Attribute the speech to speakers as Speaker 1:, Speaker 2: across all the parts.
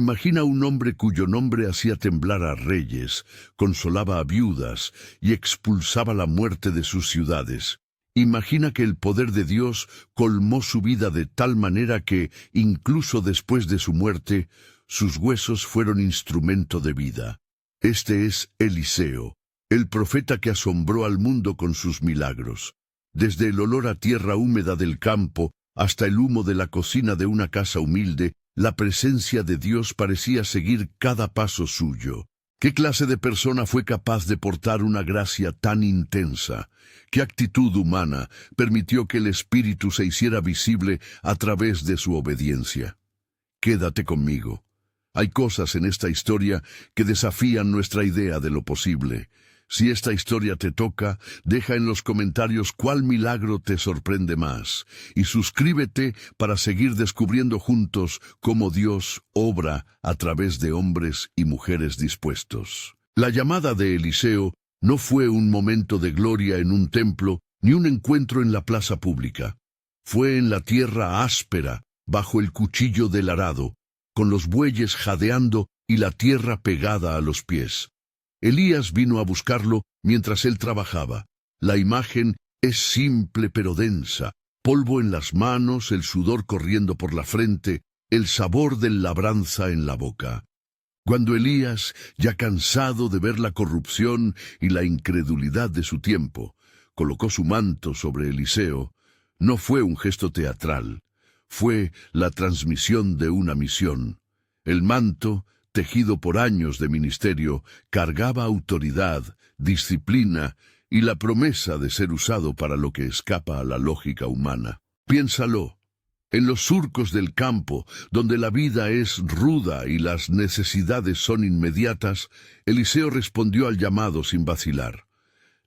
Speaker 1: Imagina un hombre cuyo nombre hacía temblar a reyes, consolaba a viudas y expulsaba la muerte de sus ciudades. Imagina que el poder de Dios colmó su vida de tal manera que, incluso después de su muerte, sus huesos fueron instrumento de vida. Este es Eliseo, el profeta que asombró al mundo con sus milagros. Desde el olor a tierra húmeda del campo hasta el humo de la cocina de una casa humilde, la presencia de Dios parecía seguir cada paso suyo. ¿Qué clase de persona fue capaz de portar una gracia tan intensa? ¿Qué actitud humana permitió que el Espíritu se hiciera visible a través de su obediencia? Quédate conmigo. Hay cosas en esta historia que desafían nuestra idea de lo posible. Si esta historia te toca, deja en los comentarios cuál milagro te sorprende más, y suscríbete para seguir descubriendo juntos cómo Dios obra a través de hombres y mujeres dispuestos. La llamada de Eliseo no fue un momento de gloria en un templo, ni un encuentro en la plaza pública. Fue en la tierra áspera, bajo el cuchillo del arado, con los bueyes jadeando y la tierra pegada a los pies. Elías vino a buscarlo mientras él trabajaba. La imagen es simple pero densa. Polvo en las manos, el sudor corriendo por la frente, el sabor del labranza en la boca. Cuando Elías, ya cansado de ver la corrupción y la incredulidad de su tiempo, colocó su manto sobre Eliseo, no fue un gesto teatral, fue la transmisión de una misión. El manto, tejido por años de ministerio, cargaba autoridad, disciplina y la promesa de ser usado para lo que escapa a la lógica humana. Piénsalo. En los surcos del campo, donde la vida es ruda y las necesidades son inmediatas, Eliseo respondió al llamado sin vacilar.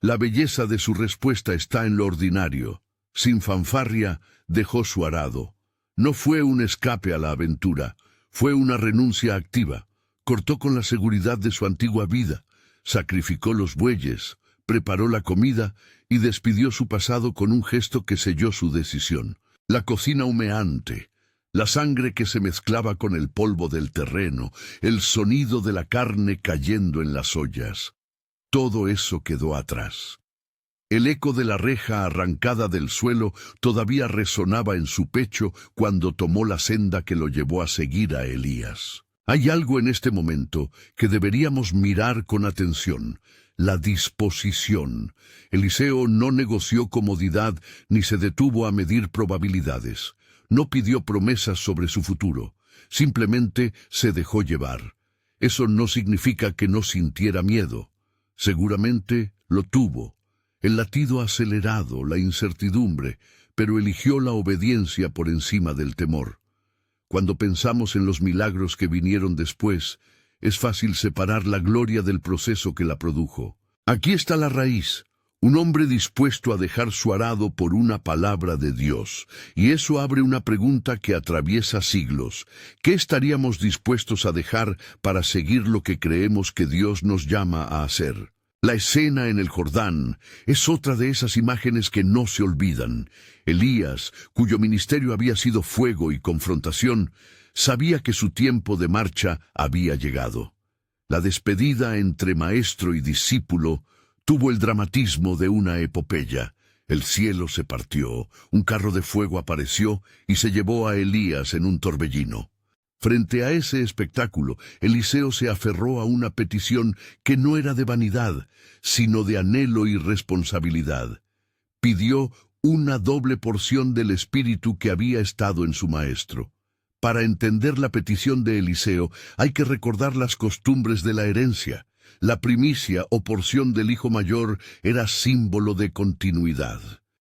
Speaker 1: La belleza de su respuesta está en lo ordinario. Sin fanfarria, dejó su arado. No fue un escape a la aventura, fue una renuncia activa. Cortó con la seguridad de su antigua vida, sacrificó los bueyes, preparó la comida y despidió su pasado con un gesto que selló su decisión. La cocina humeante, la sangre que se mezclaba con el polvo del terreno, el sonido de la carne cayendo en las ollas. Todo eso quedó atrás. El eco de la reja arrancada del suelo todavía resonaba en su pecho cuando tomó la senda que lo llevó a seguir a Elías. Hay algo en este momento que deberíamos mirar con atención: la disposición. Eliseo no negoció comodidad ni se detuvo a medir probabilidades. No pidió promesas sobre su futuro. Simplemente se dejó llevar. Eso no significa que no sintiera miedo. Seguramente lo tuvo. El latido acelerado, la incertidumbre, pero eligió la obediencia por encima del temor. Cuando pensamos en los milagros que vinieron después, es fácil separar la gloria del proceso que la produjo. Aquí está la raíz: un hombre dispuesto a dejar su arado por una palabra de Dios. Y eso abre una pregunta que atraviesa siglos. ¿Qué estaríamos dispuestos a dejar para seguir lo que creemos que Dios nos llama a hacer? La escena en el Jordán es otra de esas imágenes que no se olvidan. Elías, cuyo ministerio había sido fuego y confrontación, sabía que su tiempo de marcha había llegado. La despedida entre maestro y discípulo tuvo el dramatismo de una epopeya. El cielo se partió, un carro de fuego apareció y se llevó a Elías en un torbellino. Frente a ese espectáculo, Eliseo se aferró a una petición que no era de vanidad, sino de anhelo y responsabilidad. Pidió una doble porción del espíritu que había estado en su maestro. Para entender la petición de Eliseo, hay que recordar las costumbres de la herencia. La primicia o porción del hijo mayor era símbolo de continuidad.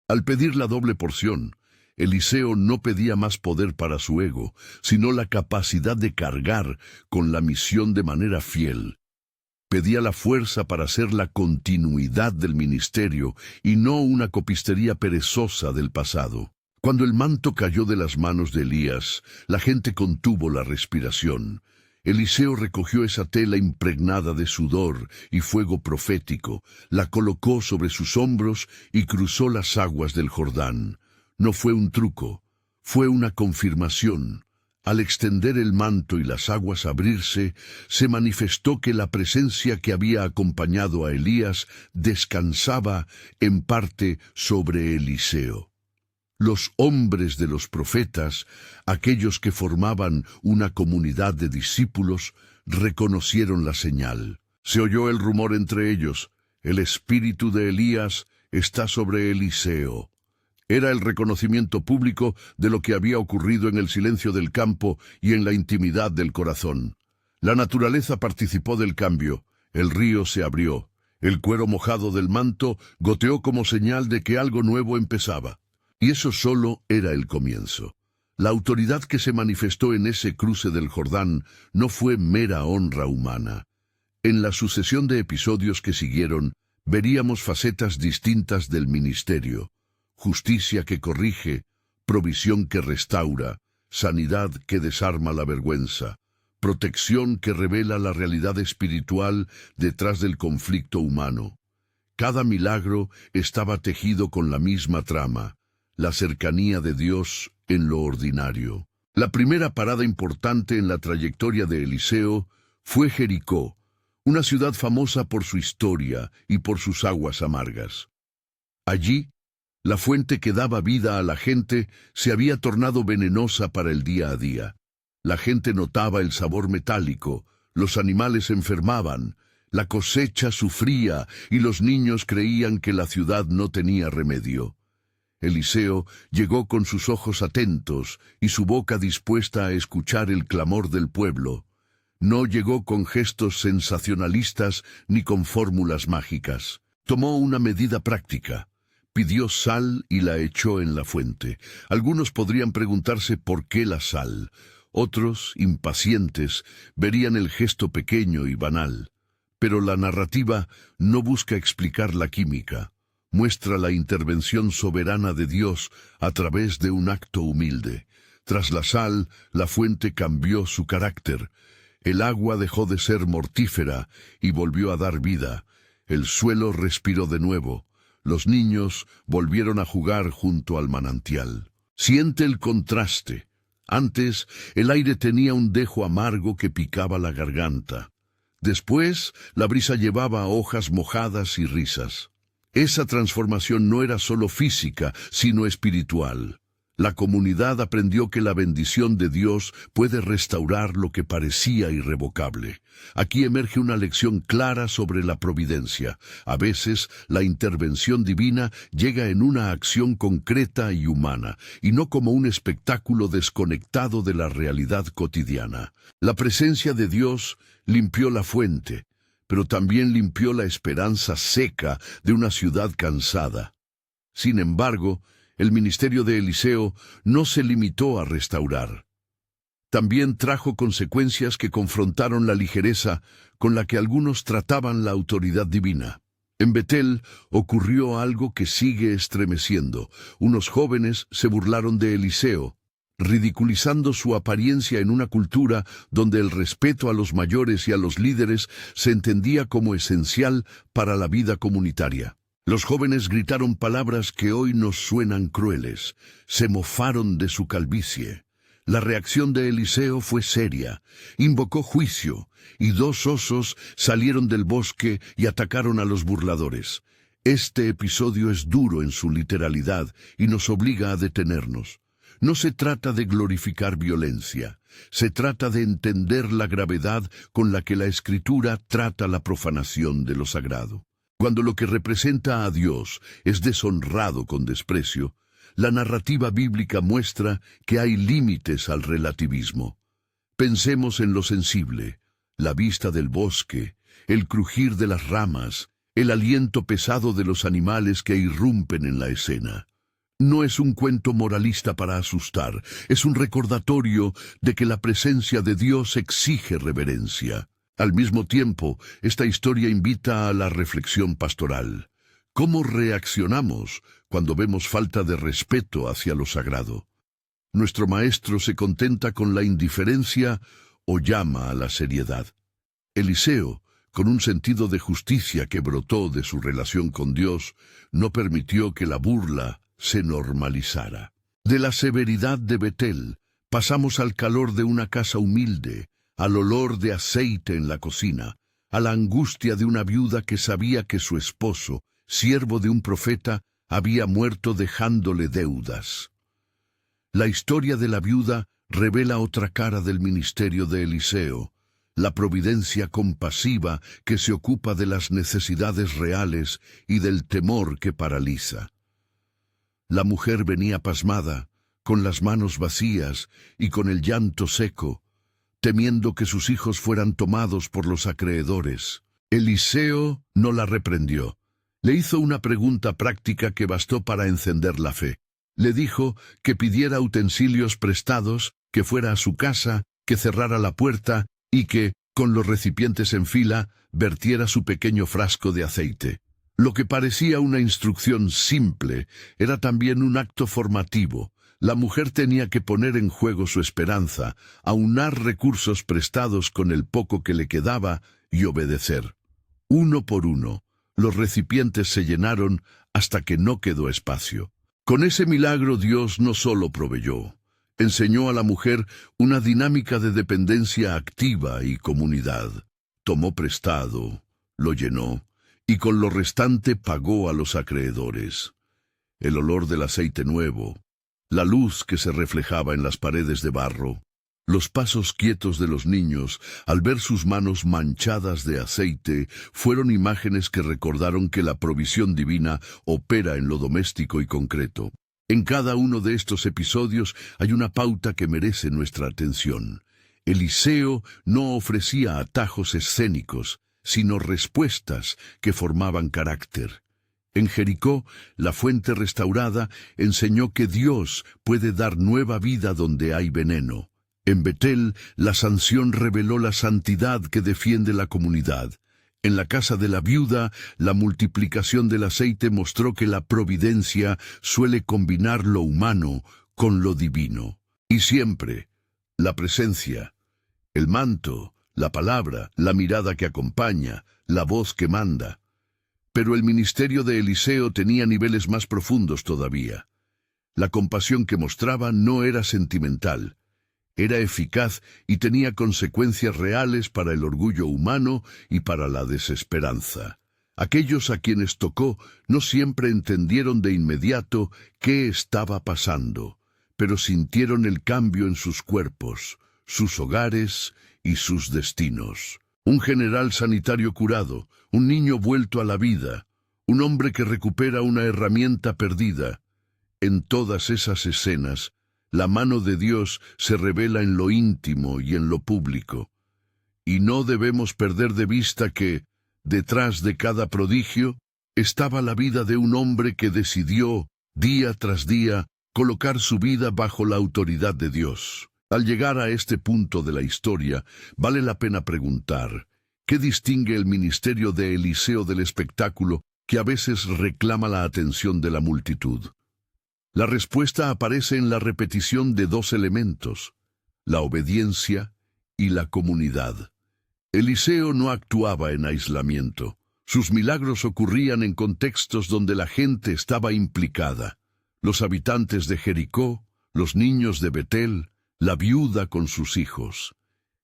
Speaker 1: Al pedir la doble porción, Eliseo no pedía más poder para su ego, sino la capacidad de cargar con la misión de manera fiel. Pedía la fuerza para hacer la continuidad del ministerio y no una copistería perezosa del pasado. Cuando el manto cayó de las manos de Elías, la gente contuvo la respiración. Eliseo recogió esa tela impregnada de sudor y fuego profético, la colocó sobre sus hombros y cruzó las aguas del Jordán. No fue un truco, fue una confirmación. Al extender el manto y las aguas abrirse, se manifestó que la presencia que había acompañado a Elías descansaba en parte sobre Eliseo. Los hombres de los profetas, aquellos que formaban una comunidad de discípulos, reconocieron la señal. Se oyó el rumor entre ellos: el espíritu de Elías está sobre Eliseo. Era el reconocimiento público de lo que había ocurrido en el silencio del campo y en la intimidad del corazón. La naturaleza participó del cambio, el río se abrió, el cuero mojado del manto goteó como señal de que algo nuevo empezaba. Y eso solo era el comienzo. La autoridad que se manifestó en ese cruce del Jordán no fue mera honra humana. En la sucesión de episodios que siguieron, veríamos facetas distintas del ministerio: justicia que corrige, provisión que restaura, sanidad que desarma la vergüenza, protección que revela la realidad espiritual detrás del conflicto humano. Cada milagro estaba tejido con la misma trama: la cercanía de Dios en lo ordinario. La primera parada importante en la trayectoria de Eliseo fue Jericó, una ciudad famosa por su historia y por sus aguas amargas. Allí, la fuente que daba vida a la gente se había tornado venenosa para el día a día. La gente notaba el sabor metálico, los animales enfermaban, la cosecha sufría y los niños creían que la ciudad no tenía remedio. Eliseo llegó con sus ojos atentos y su boca dispuesta a escuchar el clamor del pueblo. No llegó con gestos sensacionalistas ni con fórmulas mágicas. Tomó una medida práctica. Pidió sal y la echó en la fuente. Algunos podrían preguntarse por qué la sal. Otros, impacientes, verían el gesto pequeño y banal. Pero la narrativa no busca explicar la química. Muestra la intervención soberana de Dios a través de un acto humilde. Tras la sal, la fuente cambió su carácter. El agua dejó de ser mortífera y volvió a dar vida. El suelo respiró de nuevo. Los niños volvieron a jugar junto al manantial. Siente el contraste. Antes, el aire tenía un dejo amargo que picaba la garganta. Después, la brisa llevaba hojas mojadas y risas. Esa transformación no era solo física, sino espiritual. La comunidad aprendió que la bendición de Dios puede restaurar lo que parecía irrevocable. Aquí emerge una lección clara sobre la providencia. A veces, la intervención divina llega en una acción concreta y humana, y no como un espectáculo desconectado de la realidad cotidiana. La presencia de Dios limpió la fuente, pero también limpió la esperanza seca de una ciudad cansada. Sin embargo, el ministerio de Eliseo no se limitó a restaurar. También trajo consecuencias que confrontaron la ligereza con la que algunos trataban la autoridad divina. En Betel ocurrió algo que sigue estremeciendo. Unos jóvenes se burlaron de Eliseo, ridiculizando su apariencia en una cultura donde el respeto a los mayores y a los líderes se entendía como esencial para la vida comunitaria. Los jóvenes gritaron palabras que hoy nos suenan crueles. Se mofaron de su calvicie. La reacción de Eliseo fue seria. Invocó juicio, y 2 osos salieron del bosque y atacaron a los burladores. Este episodio es duro en su literalidad y nos obliga a detenernos. No se trata de glorificar violencia. Se trata de entender la gravedad con la que la Escritura trata la profanación de lo sagrado. Cuando lo que representa a Dios es deshonrado con desprecio, la narrativa bíblica muestra que hay límites al relativismo. Pensemos en lo sensible: la vista del bosque, el crujir de las ramas, el aliento pesado de los animales que irrumpen en la escena. No es un cuento moralista para asustar, es un recordatorio de que la presencia de Dios exige reverencia. Al mismo tiempo, esta historia invita a la reflexión pastoral. ¿Cómo reaccionamos cuando vemos falta de respeto hacia lo sagrado? ¿Nuestro maestro se contenta con la indiferencia o llama a la seriedad? Eliseo, con un sentido de justicia que brotó de su relación con Dios, no permitió que la burla se normalizara. De la severidad de Betel Pasamos al calor de una casa humilde, al olor de aceite en la cocina, a la angustia de una viuda que sabía que su esposo, siervo de un profeta, había muerto dejándole deudas. La historia de la viuda revela otra cara del ministerio de Eliseo, la providencia compasiva que se ocupa de las necesidades reales y del temor que paraliza. La mujer venía pasmada, con las manos vacías y con el llanto seco, temiendo que sus hijos fueran tomados por los acreedores. Eliseo no la reprendió. Le hizo una pregunta práctica que bastó para encender la fe. Le dijo que pidiera utensilios prestados, que fuera a su casa, que cerrara la puerta y que, con los recipientes en fila, vertiera su pequeño frasco de aceite. Lo que parecía una instrucción simple era también un acto formativo. La mujer tenía que poner en juego su esperanza, aunar recursos prestados con el poco que le quedaba y obedecer. Uno por uno, los recipientes se llenaron hasta que no quedó espacio. Con ese milagro Dios no solo proveyó, enseñó a la mujer una dinámica de dependencia activa y comunidad. Tomó prestado, lo llenó, y con lo restante pagó a los acreedores. El olor del aceite nuevo, la luz que se reflejaba en las paredes de barro, los pasos quietos de los niños al ver sus manos manchadas de aceite fueron imágenes que recordaron que la provisión divina opera en lo doméstico y concreto. En cada uno de estos episodios hay una pauta que merece nuestra atención. Eliseo no ofrecía atajos escénicos, sino respuestas que formaban carácter. En Jericó, la fuente restaurada enseñó que Dios puede dar nueva vida donde hay veneno. En Betel, la sanción reveló la santidad que defiende la comunidad. En la casa de la viuda, la multiplicación del aceite mostró que la providencia suele combinar lo humano con lo divino. Y siempre, la presencia, el manto, la palabra, la mirada que acompaña, la voz que manda. Pero el ministerio de Eliseo tenía niveles más profundos todavía. La compasión que mostraba no era sentimental. Era eficaz y tenía consecuencias reales para el orgullo humano y para la desesperanza. Aquellos a quienes tocó no siempre entendieron de inmediato qué estaba pasando, pero sintieron el cambio en sus cuerpos, sus hogares y sus destinos. Un general sanitario curado, un niño vuelto a la vida, un hombre que recupera una herramienta perdida. En todas esas escenas, la mano de Dios se revela en lo íntimo y en lo público. Y no debemos perder de vista que, detrás de cada prodigio, estaba la vida de un hombre que decidió, día tras día, colocar su vida bajo la autoridad de Dios. Al llegar a este punto de la historia, vale la pena preguntar, ¿qué distingue el ministerio de Eliseo del espectáculo que a veces reclama la atención de la multitud? La respuesta aparece en la repetición de dos elementos, la obediencia y la comunidad. Eliseo no actuaba en aislamiento. Sus milagros ocurrían en contextos donde la gente estaba implicada. Los habitantes de Jericó, los niños de Betel, la viuda con sus hijos.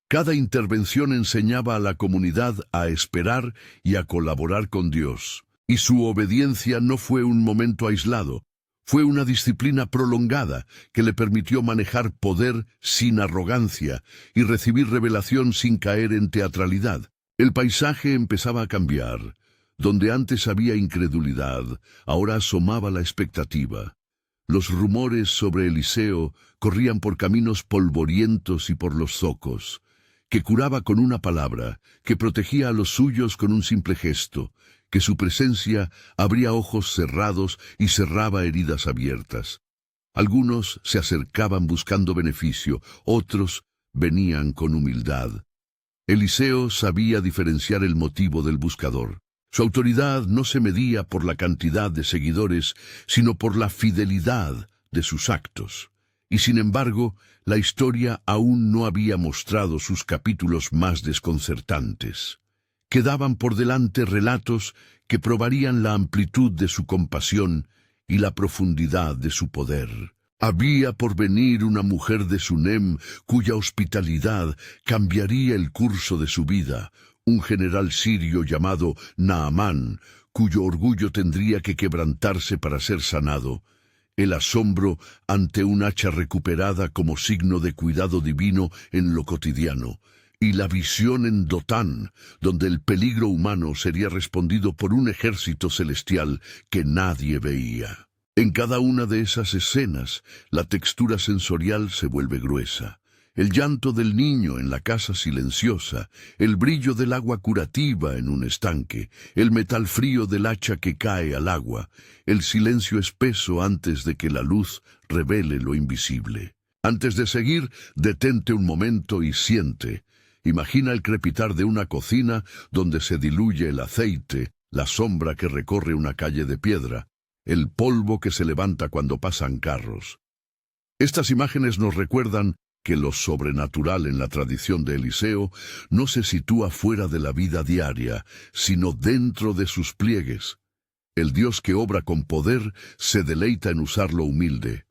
Speaker 1: Cada intervención enseñaba a la comunidad a esperar y a colaborar con Dios. Y su obediencia no fue un momento aislado. Fue una disciplina prolongada que le permitió manejar poder sin arrogancia y recibir revelación sin caer en teatralidad. El paisaje empezaba a cambiar. Donde antes había incredulidad, ahora asomaba la expectativa. Los rumores sobre Eliseo corrían por caminos polvorientos y por los zocos, que curaba con una palabra, que protegía a los suyos con un simple gesto, que su presencia abría ojos cerrados y cerraba heridas abiertas. Algunos se acercaban buscando beneficio, otros venían con humildad. Eliseo sabía diferenciar el motivo del buscador. Su autoridad no se medía por la cantidad de seguidores, sino por la fidelidad de sus actos. Y sin embargo, la historia aún no había mostrado sus capítulos más desconcertantes. Quedaban por delante relatos que probarían la amplitud de su compasión y la profundidad de su poder. Había por venir una mujer de Sunem cuya hospitalidad cambiaría el curso de su vida, un general sirio llamado Naamán, cuyo orgullo tendría que quebrantarse para ser sanado. El asombro ante un hacha recuperada como signo de cuidado divino en lo cotidiano, y la visión en Dotán, donde el peligro humano sería respondido por un ejército celestial que nadie veía. En cada una de esas escenas, la textura sensorial se vuelve gruesa. El llanto del niño en la casa silenciosa, el brillo del agua curativa en un estanque, el metal frío del hacha que cae al agua, el silencio espeso antes de que la luz revele lo invisible. Antes de seguir, detente un momento y siente. Imagina el crepitar de una cocina donde se diluye el aceite, la sombra que recorre una calle de piedra, el polvo que se levanta cuando pasan carros. Estas imágenes nos recuerdan que lo sobrenatural en la tradición de Eliseo no se sitúa fuera de la vida diaria, sino dentro de sus pliegues. El Dios que obra con poder se deleita en usar lo humilde,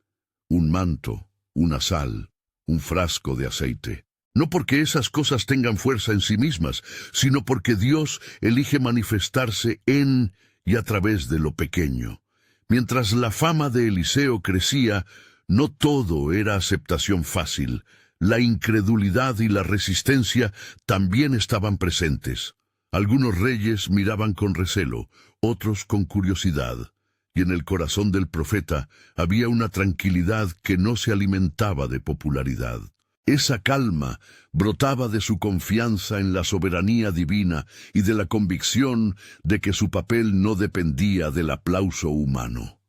Speaker 1: un manto, una sal, un frasco de aceite. No porque esas cosas tengan fuerza en sí mismas, sino porque Dios elige manifestarse en y a través de lo pequeño. Mientras la fama de Eliseo crecía, no todo era aceptación fácil. La incredulidad y la resistencia también estaban presentes. Algunos reyes miraban con recelo, otros con curiosidad, y en el corazón del profeta había una tranquilidad que no se alimentaba de popularidad. Esa calma brotaba de su confianza en la soberanía divina y de la convicción de que su papel no dependía del aplauso humano.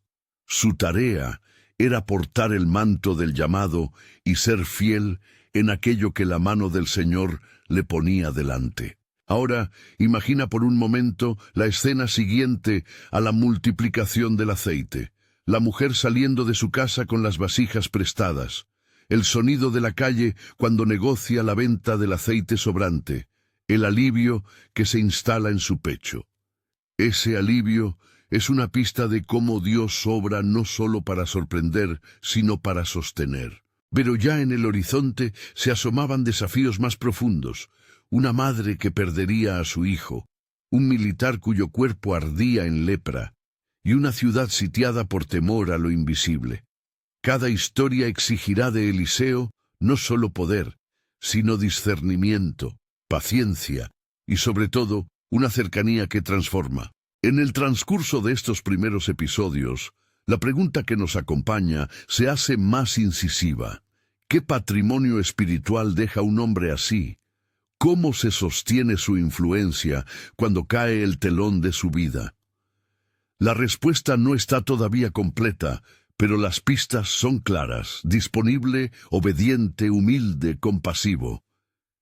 Speaker 1: Su tarea era portar el manto del llamado y ser fiel en aquello que la mano del Señor le ponía delante. Ahora, imagina por un momento la escena siguiente a la multiplicación del aceite. La mujer saliendo de su casa con las vasijas prestadas. El sonido de la calle cuando negocia la venta del aceite sobrante. El alivio que se instala en su pecho. Ese alivio es una pista de cómo Dios obra no solo para sorprender, sino para sostener. Pero ya en el horizonte se asomaban desafíos más profundos. Una madre que perdería a su hijo, un militar cuyo cuerpo ardía en lepra, y una ciudad sitiada por temor a lo invisible. Cada historia exigirá de Eliseo no solo poder, sino discernimiento, paciencia y sobre todo una cercanía que transforma. En el transcurso de estos primeros episodios, la pregunta que nos acompaña se hace más incisiva. ¿Qué patrimonio espiritual deja un hombre así? ¿Cómo se sostiene su influencia cuando cae el telón de su vida? La respuesta no está todavía completa, pero las pistas son claras: disponible, obediente, humilde, compasivo.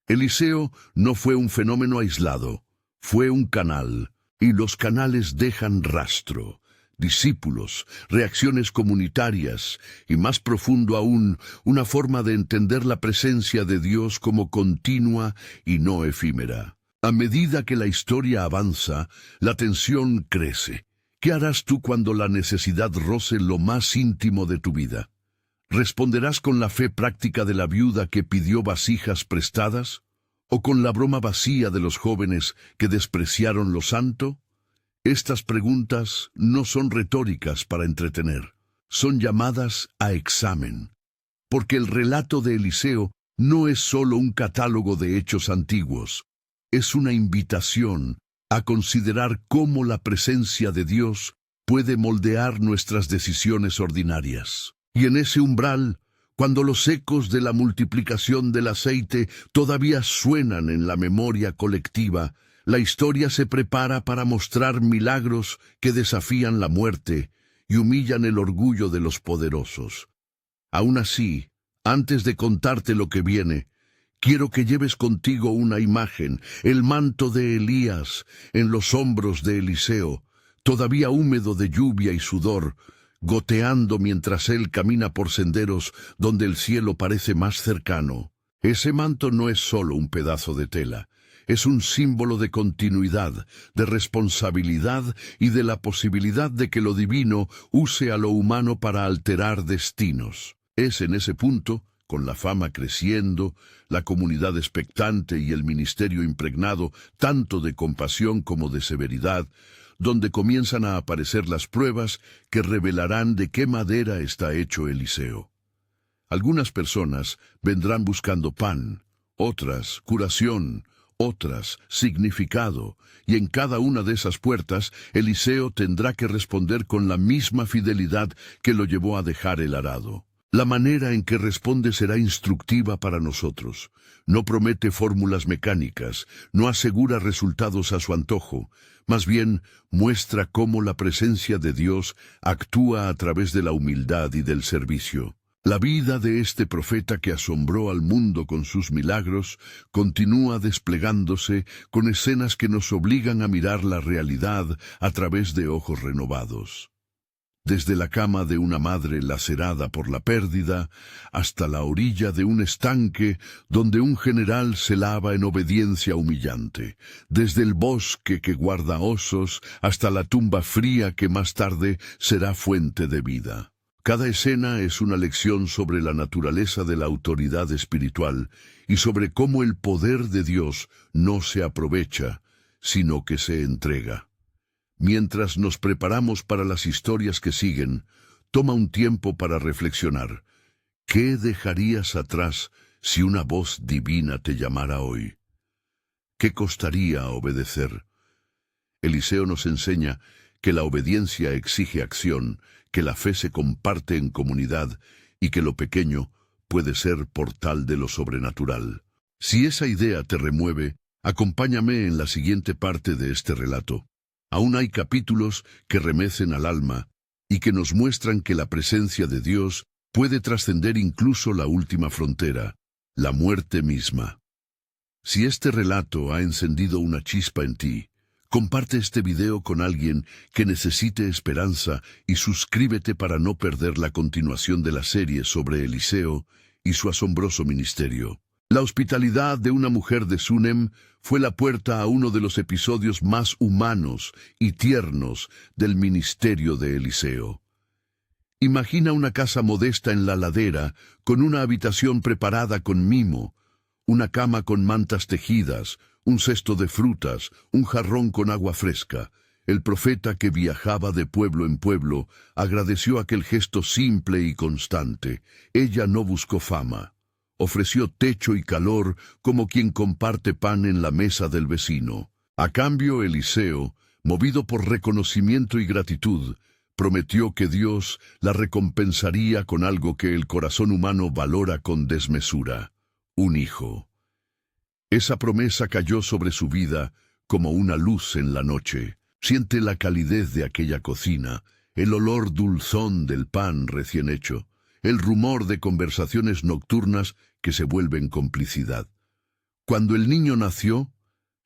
Speaker 1: Eliseo no fue un fenómeno aislado, fue un canal, y los canales dejan rastro, discípulos, reacciones comunitarias, y más profundo aún, una forma de entender la presencia de Dios como continua y no efímera. A medida que la historia avanza, la tensión crece. ¿Qué harás tú cuando la necesidad roce lo más íntimo de tu vida? ¿Responderás con la fe práctica de la viuda que pidió vasijas prestadas? ¿O con la broma vacía de los jóvenes que despreciaron lo santo? Estas preguntas no son retóricas para entretener, son llamadas a examen. Porque el relato de Eliseo no es solo un catálogo de hechos antiguos, es una invitación a considerar cómo la presencia de Dios puede moldear nuestras decisiones ordinarias. Y en ese umbral, cuando los ecos de la multiplicación del aceite todavía suenan en la memoria colectiva, la historia se prepara para mostrar milagros que desafían la muerte y humillan el orgullo de los poderosos. Aún así, antes de contarte lo que viene, quiero que lleves contigo una imagen, el manto de Elías en los hombros de Eliseo, todavía húmedo de lluvia y sudor, goteando mientras él camina por senderos donde el cielo parece más cercano. Ese manto no es solo un pedazo de tela, es un símbolo de continuidad, de responsabilidad y de la posibilidad de que lo divino use a lo humano para alterar destinos. Es en ese punto, con la fama creciendo, la comunidad expectante y el ministerio impregnado tanto de compasión como de severidad, donde comienzan a aparecer las pruebas que revelarán de qué madera está hecho Eliseo. Algunas personas vendrán buscando pan, otras curación, otras significado, y en cada una de esas puertas Eliseo tendrá que responder con la misma fidelidad que lo llevó a dejar el arado. La manera en que responde será instructiva para nosotros. No promete fórmulas mecánicas, no asegura resultados a su antojo, más bien muestra cómo la presencia de Dios actúa a través de la humildad y del servicio. La vida de este profeta que asombró al mundo con sus milagros continúa desplegándose con escenas que nos obligan a mirar la realidad a través de ojos renovados. Desde la cama de una madre lacerada por la pérdida, hasta la orilla de un estanque donde un general se lava en obediencia humillante, desde el bosque que guarda osos hasta la tumba fría que más tarde será fuente de vida. Cada escena es una lección sobre la naturaleza de la autoridad espiritual y sobre cómo el poder de Dios no se aprovecha, sino que se entrega. Mientras nos preparamos para las historias que siguen, toma un tiempo para reflexionar. ¿Qué dejarías atrás si una voz divina te llamara hoy? ¿Qué costaría obedecer? Eliseo nos enseña que la obediencia exige acción, que la fe se comparte en comunidad y que lo pequeño puede ser portal de lo sobrenatural. Si esa idea te remueve, acompáñame en la siguiente parte de este relato. Aún hay capítulos que remecen al alma y que nos muestran que la presencia de Dios puede trascender incluso la última frontera, la muerte misma. Si este relato ha encendido una chispa en ti, comparte este video con alguien que necesite esperanza y suscríbete para no perder la continuación de la serie sobre Eliseo y su asombroso ministerio. La hospitalidad de una mujer de Súnem fue la puerta a uno de los episodios más humanos y tiernos del ministerio de Eliseo. Imagina una casa modesta en la ladera, con una habitación preparada con mimo, una cama con mantas tejidas, un cesto de frutas, un jarrón con agua fresca. El profeta que viajaba de pueblo en pueblo agradeció aquel gesto simple y constante. Ella no buscó fama. Ofreció techo y calor como quien comparte pan en la mesa del vecino. A cambio, Eliseo, movido por reconocimiento y gratitud, prometió que Dios la recompensaría con algo que el corazón humano valora con desmesura: un hijo. Esa promesa cayó sobre su vida como una luz en la noche. Siente la calidez de aquella cocina, el olor dulzón del pan recién hecho, el rumor de conversaciones nocturnas que se vuelven complicidad. Cuando el niño nació,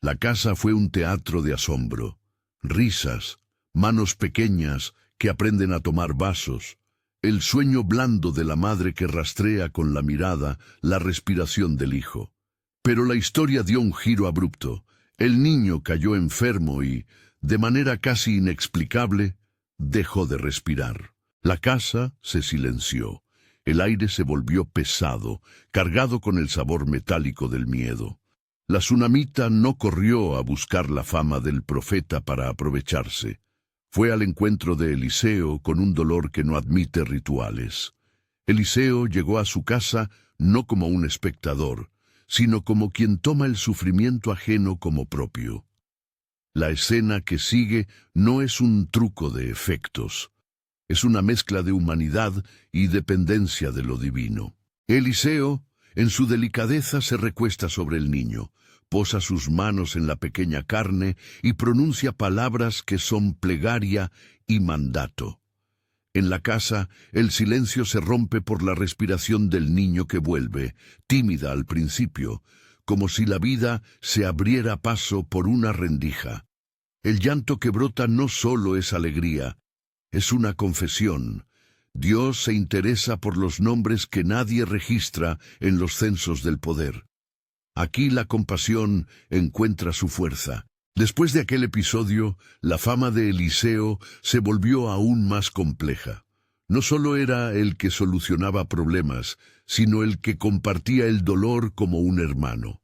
Speaker 1: la casa fue un teatro de asombro. Risas, manos pequeñas que aprenden a tomar vasos, el sueño blando de la madre que rastrea con la mirada la respiración del hijo. Pero la historia dio un giro abrupto. El niño cayó enfermo y, de manera casi inexplicable, dejó de respirar. La casa se silenció. El aire se volvió pesado, cargado con el sabor metálico del miedo. La tsunamita no corrió a buscar la fama del profeta para aprovecharse. Fue al encuentro de Eliseo con un dolor que no admite rituales. Eliseo llegó a su casa no como un espectador, sino como quien toma el sufrimiento ajeno como propio. La escena que sigue no es un truco de efectos. Es una mezcla de humanidad y dependencia de lo divino. Eliseo, en su delicadeza, se recuesta sobre el niño, posa sus manos en la pequeña carne y pronuncia palabras que son plegaria y mandato. En la casa, el silencio se rompe por la respiración del niño que vuelve, tímida al principio, como si la vida se abriera paso por una rendija. El llanto que brota no solo es alegría, es una confesión. Dios se interesa por los nombres que nadie registra en los censos del poder. Aquí la compasión encuentra su fuerza. Después de aquel episodio, la fama de Eliseo se volvió aún más compleja. No solo era el que solucionaba problemas, sino el que compartía el dolor como un hermano.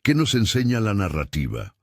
Speaker 1: ¿Qué nos enseña la narrativa?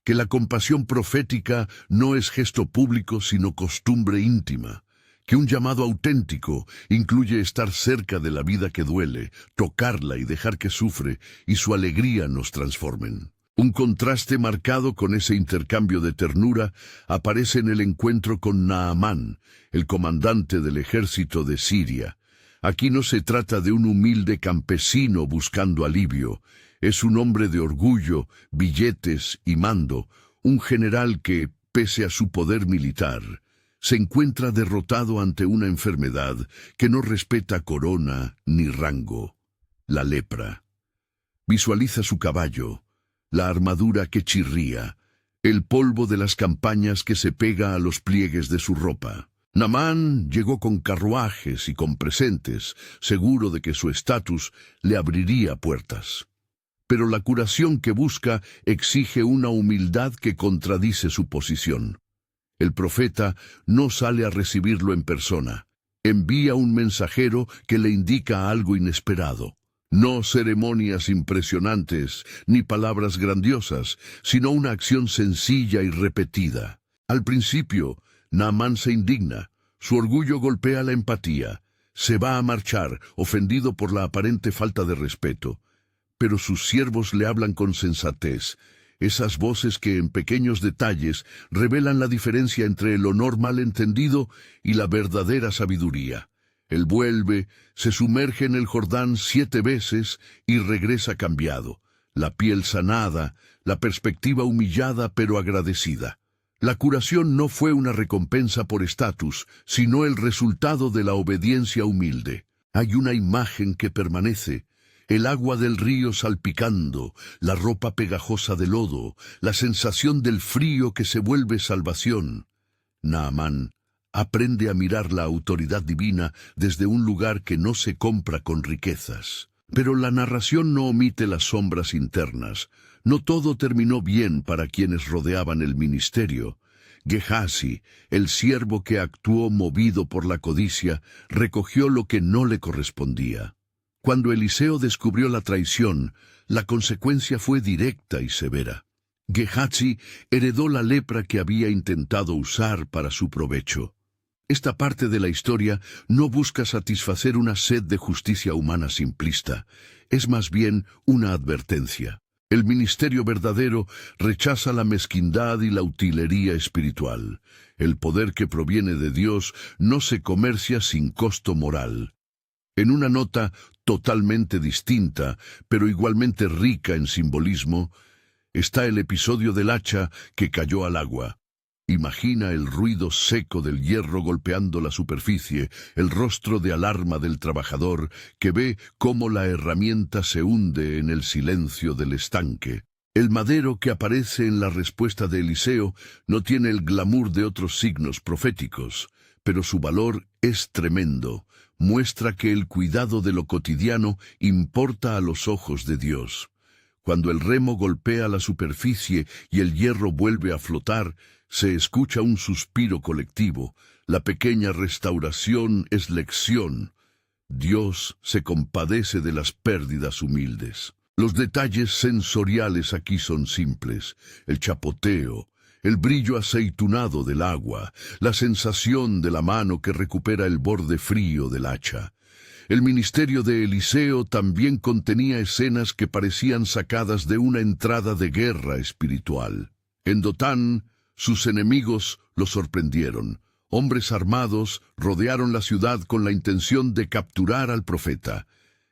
Speaker 1: Que la compasión profética no es gesto público, sino costumbre íntima. Que un llamado auténtico incluye estar cerca de la vida que duele, tocarla y dejar que sufre, y su alegría nos transformen. Un contraste marcado con ese intercambio de ternura aparece en el encuentro con Naamán, el comandante del ejército de Siria. Aquí no se trata de un humilde campesino buscando alivio. Es un hombre de orgullo, billetes y mando, un general que, pese a su poder militar, se encuentra derrotado ante una enfermedad que no respeta corona ni rango: la lepra. Visualiza su caballo, la armadura que chirría, el polvo de las campañas que se pega a los pliegues de su ropa. Naamán llegó con carruajes y con presentes, seguro de que su estatus le abriría puertas. Pero la curación que busca exige una humildad que contradice su posición. El profeta no sale a recibirlo en persona. Envía un mensajero que le indica algo inesperado. No ceremonias impresionantes, ni palabras grandiosas, sino una acción sencilla y repetida. Al principio, Naamán se indigna. Su orgullo golpea la empatía. Se va a marchar, ofendido por la aparente falta de respeto. Pero sus siervos le hablan con sensatez. Esas voces que en pequeños detalles revelan la diferencia entre el honor mal entendido y la verdadera sabiduría. Él vuelve, se sumerge en el Jordán 7 veces y regresa cambiado, la piel sanada, la perspectiva humillada pero agradecida. La curación no fue una recompensa por estatus, sino el resultado de la obediencia humilde. Hay una imagen que permanece: el agua del río salpicando, la ropa pegajosa de lodo, la sensación del frío que se vuelve salvación. Naamán aprende a mirar la autoridad divina desde un lugar que no se compra con riquezas. Pero la narración no omite las sombras internas. No todo terminó bien para quienes rodeaban el ministerio. Gehazi, el siervo que actuó movido por la codicia, recogió lo que no le correspondía. Cuando Eliseo descubrió la traición, la consecuencia fue directa y severa. Gehazi heredó la lepra que había intentado usar para su provecho. Esta parte de la historia no busca satisfacer una sed de justicia humana simplista, es más bien una advertencia. El ministerio verdadero rechaza la mezquindad y la utilería espiritual. El poder que proviene de Dios no se comercia sin costo moral. En una nota totalmente distinta, pero igualmente rica en simbolismo, está el episodio del hacha que cayó al agua. Imagina el ruido seco del hierro golpeando la superficie, el rostro de alarma del trabajador que ve cómo la herramienta se hunde en el silencio del estanque. El madero que aparece en la respuesta de Eliseo no tiene el glamour de otros signos proféticos, pero su valor es tremendo. Muestra que el cuidado de lo cotidiano importa a los ojos de Dios. Cuando el remo golpea la superficie y el hierro vuelve a flotar, se escucha un suspiro colectivo. La pequeña restauración es lección. Dios se compadece de las pérdidas humildes. Los detalles sensoriales aquí son simples: el chapoteo, el brillo aceitunado del agua, la sensación de la mano que recupera el borde frío del hacha. El ministerio de Eliseo también contenía escenas que parecían sacadas de una entrada de guerra espiritual. En Dotán, sus enemigos lo sorprendieron. Hombres armados rodearon la ciudad con la intención de capturar al profeta.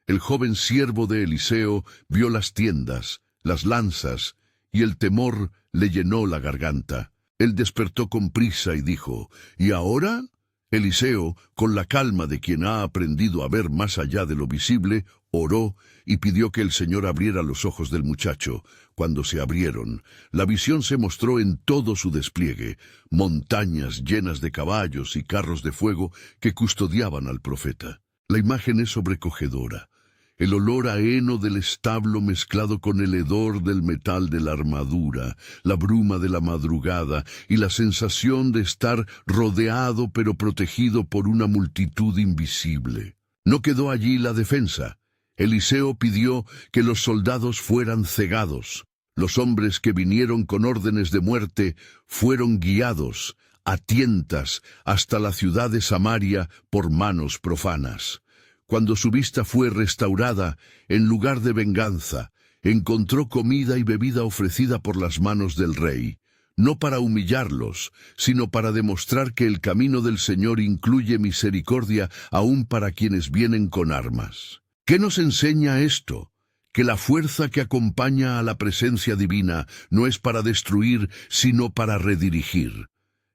Speaker 1: El joven siervo de Eliseo vio las tiendas, las lanzas, y el temor le llenó la garganta. Él despertó con prisa y dijo: ¿Y ahora? Eliseo, con la calma de quien ha aprendido a ver más allá de lo visible, Oró y pidió que el Señor abriera los ojos del muchacho. Cuando se abrieron, la visión se mostró en todo su despliegue, montañas llenas de caballos y carros de fuego que custodiaban al profeta. La imagen es sobrecogedora. El olor a heno del establo mezclado con el hedor del metal de la armadura, la bruma de la madrugada y la sensación de estar rodeado pero protegido por una multitud invisible. No quedó allí la defensa. Eliseo pidió que los soldados fueran cegados. Los hombres que vinieron con órdenes de muerte fueron guiados a tientas hasta la ciudad de Samaria por manos profanas. Cuando su vista fue restaurada, en lugar de venganza, encontró comida y bebida ofrecida por las manos del rey, no para humillarlos, sino para demostrar que el camino del Señor incluye misericordia aún para quienes vienen con armas. ¿Qué nos enseña esto? Que la fuerza que acompaña a la presencia divina no es para destruir, sino para redirigir.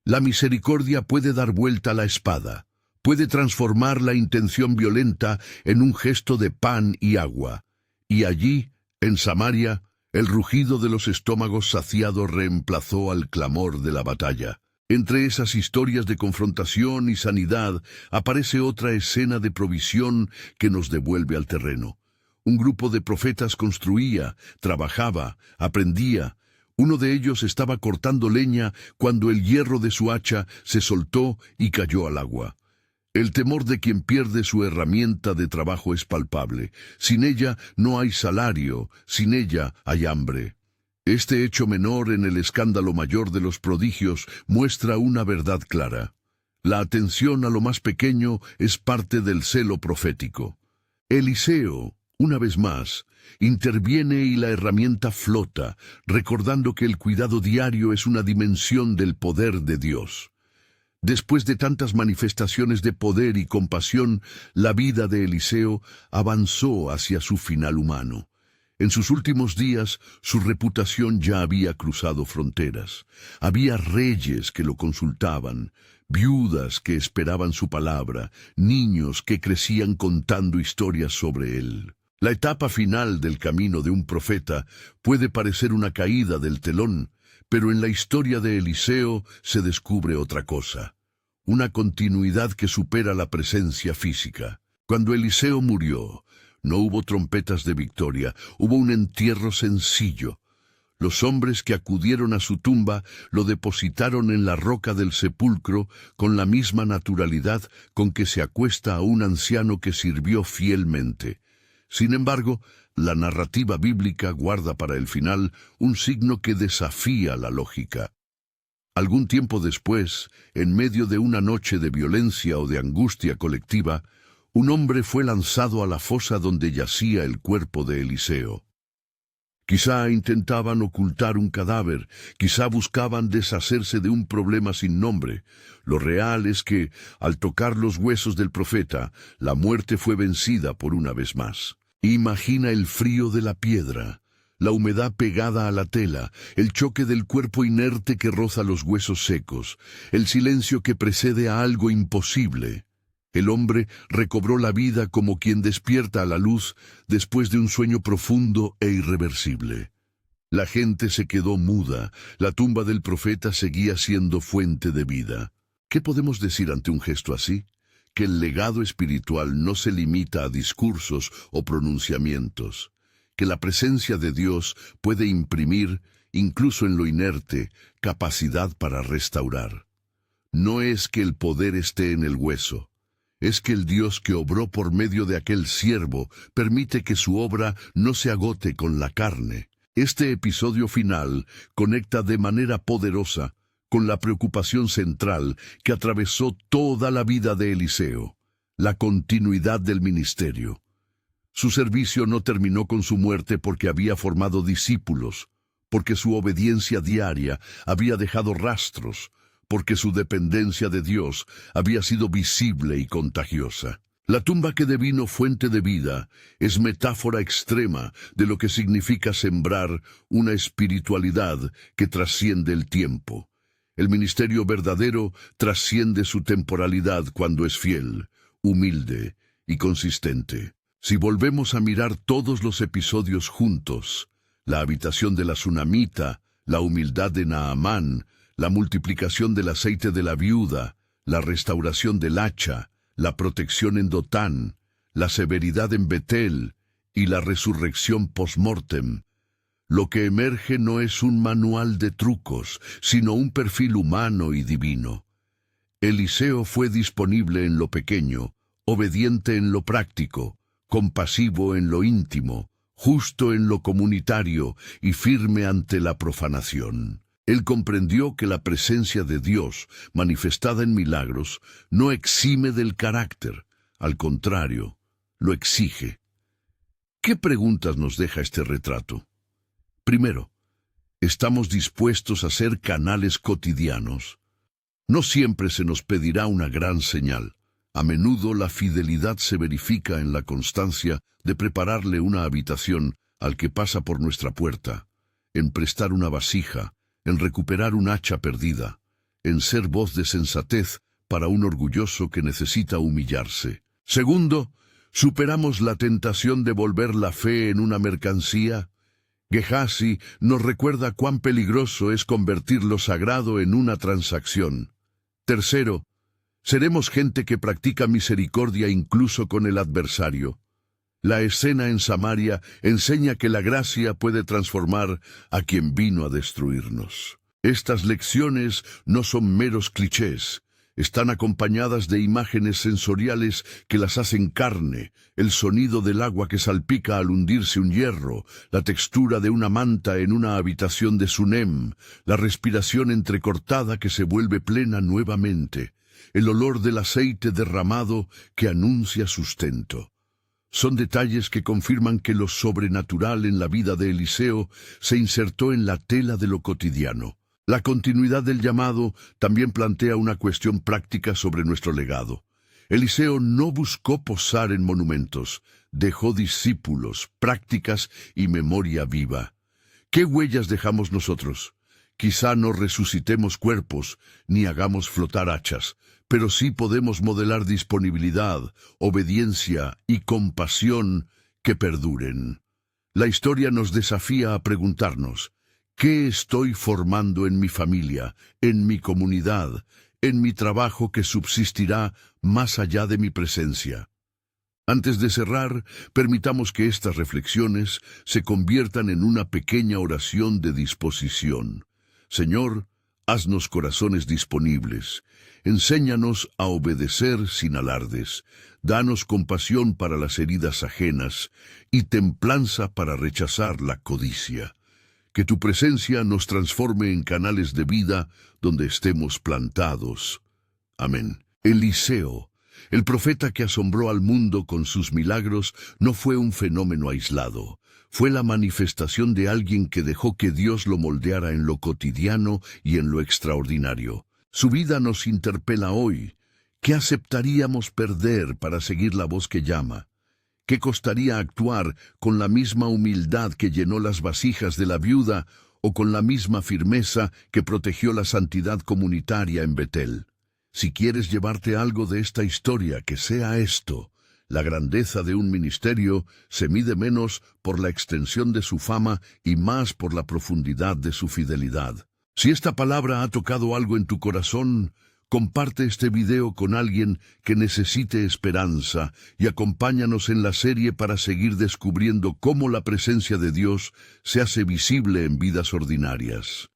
Speaker 1: La misericordia puede dar vuelta a la espada, puede transformar la intención violenta en un gesto de pan y agua. Y allí, en Samaria, el rugido de los estómagos saciados reemplazó al clamor de la batalla. Entre esas historias de confrontación y sanidad aparece otra escena de provisión que nos devuelve al terreno. Un grupo de profetas construía, trabajaba, aprendía. Uno de ellos estaba cortando leña cuando el hierro de su hacha se soltó y cayó al agua. El temor de quien pierde su herramienta de trabajo es palpable. Sin ella no hay salario, sin ella hay hambre. Este hecho menor en el escándalo mayor de los prodigios muestra una verdad clara. La atención a lo más pequeño es parte del celo profético. Eliseo, una vez más, interviene y la herramienta flota, recordando que el cuidado diario es una dimensión del poder de Dios. Después de tantas manifestaciones de poder y compasión, la vida de Eliseo avanzó hacia su final humano. En sus últimos días, su reputación ya había cruzado fronteras. Había reyes que lo consultaban, viudas que esperaban su palabra, niños que crecían contando historias sobre él. La etapa final del camino de un profeta puede parecer una caída del telón, pero en la historia de Eliseo se descubre otra cosa, una continuidad que supera la presencia física. Cuando Eliseo murió, no hubo trompetas de victoria, hubo un entierro sencillo. Los hombres que acudieron a su tumba lo depositaron en la roca del sepulcro con la misma naturalidad con que se acuesta a un anciano que sirvió fielmente. Sin embargo, la narrativa bíblica guarda para el final un signo que desafía la lógica. Algún tiempo después, en medio de una noche de violencia o de angustia colectiva, un hombre fue lanzado a la fosa donde yacía el cuerpo de Eliseo. Quizá intentaban ocultar un cadáver, quizá buscaban deshacerse de un problema sin nombre. Lo real es que, al tocar los huesos del profeta, la muerte fue vencida por una vez más. Imagina el frío de la piedra, la humedad pegada a la tela, el choque del cuerpo inerte que roza los huesos secos, el silencio que precede a algo imposible. El hombre recobró la vida como quien despierta a la luz después de un sueño profundo e irreversible. La gente se quedó muda, la tumba del profeta seguía siendo fuente de vida. ¿Qué podemos decir ante un gesto así? Que el legado espiritual no se limita a discursos o pronunciamientos, que la presencia de Dios puede imprimir, incluso en lo inerte, capacidad para restaurar. No es que el poder esté en el hueso, es que el Dios que obró por medio de aquel siervo permite que su obra no se agote con la carne. Este episodio final conecta de manera poderosa con la preocupación central que atravesó toda la vida de Eliseo, la continuidad del ministerio. Su servicio no terminó con su muerte porque había formado discípulos, porque su obediencia diaria había dejado rastros, porque su dependencia de Dios había sido visible y contagiosa. La tumba que devino fuente de vida es metáfora extrema de lo que significa sembrar una espiritualidad que trasciende el tiempo. El ministerio verdadero trasciende su temporalidad cuando es fiel, humilde y consistente. Si volvemos a mirar todos los episodios juntos, la habitación de la tsunamita, la humildad de Naamán, la multiplicación del aceite de la viuda, la restauración del hacha, la protección en Dotán, la severidad en Betel y la resurrección post-mortem, lo que emerge no es un manual de trucos, sino un perfil humano y divino. Eliseo fue disponible en lo pequeño, obediente en lo práctico, compasivo en lo íntimo, justo en lo comunitario y firme ante la profanación. Él comprendió que la presencia de Dios, manifestada en milagros, no exime del carácter, al contrario, lo exige. ¿Qué preguntas nos deja este retrato? Primero, ¿estamos dispuestos a ser canales cotidianos? No siempre se nos pedirá una gran señal. A menudo la fidelidad se verifica en la constancia de prepararle una habitación al que pasa por nuestra puerta, en prestar una vasija, en recuperar un hacha perdida, en ser voz de sensatez para un orgulloso que necesita humillarse. Segundo, ¿superamos la tentación de volver la fe en una mercancía? Gehazi nos recuerda cuán peligroso es convertir lo sagrado en una transacción. Tercero, seremos gente que practica misericordia incluso con el adversario. La escena en Samaria enseña que la gracia puede transformar a quien vino a destruirnos. Estas lecciones no son meros clichés. Están acompañadas de imágenes sensoriales que las hacen carne, el sonido del agua que salpica al hundirse un hierro, la textura de una manta en una habitación de Sunem, la respiración entrecortada que se vuelve plena nuevamente, el olor del aceite derramado que anuncia sustento. Son detalles que confirman que lo sobrenatural en la vida de Eliseo se insertó en la tela de lo cotidiano. La continuidad del llamado también plantea una cuestión práctica sobre nuestro legado. Eliseo no buscó posar en monumentos, dejó discípulos, prácticas y memoria viva. ¿Qué huellas dejamos nosotros? Quizá no resucitemos cuerpos, ni hagamos flotar hachas, pero sí podemos modelar disponibilidad, obediencia y compasión que perduren. La historia nos desafía a preguntarnos, ¿qué estoy formando en mi familia, en mi comunidad, en mi trabajo que subsistirá más allá de mi presencia? Antes de cerrar, permitamos que estas reflexiones se conviertan en una pequeña oración de disposición. Señor, haznos corazones disponibles. Enséñanos a obedecer sin alardes. Danos compasión para las heridas ajenas y templanza para rechazar la codicia. Que tu presencia nos transforme en canales de vida donde estemos plantados. Amén. Eliseo, el profeta que asombró al mundo con sus milagros, no fue un fenómeno aislado. Fue la manifestación de alguien que dejó que Dios lo moldeara en lo cotidiano y en lo extraordinario. Su vida nos interpela hoy. ¿Qué aceptaríamos perder para seguir la voz que llama? ¿Qué costaría actuar con la misma humildad que llenó las vasijas de la viuda o con la misma firmeza que protegió la santidad comunitaria en Betel? Si quieres llevarte algo de esta historia, que sea esto: la grandeza de un ministerio se mide menos por la extensión de su fama y más por la profundidad de su fidelidad. Si esta palabra ha tocado algo en tu corazón, comparte este video con alguien que necesite esperanza y acompáñanos en la serie para seguir descubriendo cómo la presencia de Dios se hace visible en vidas ordinarias.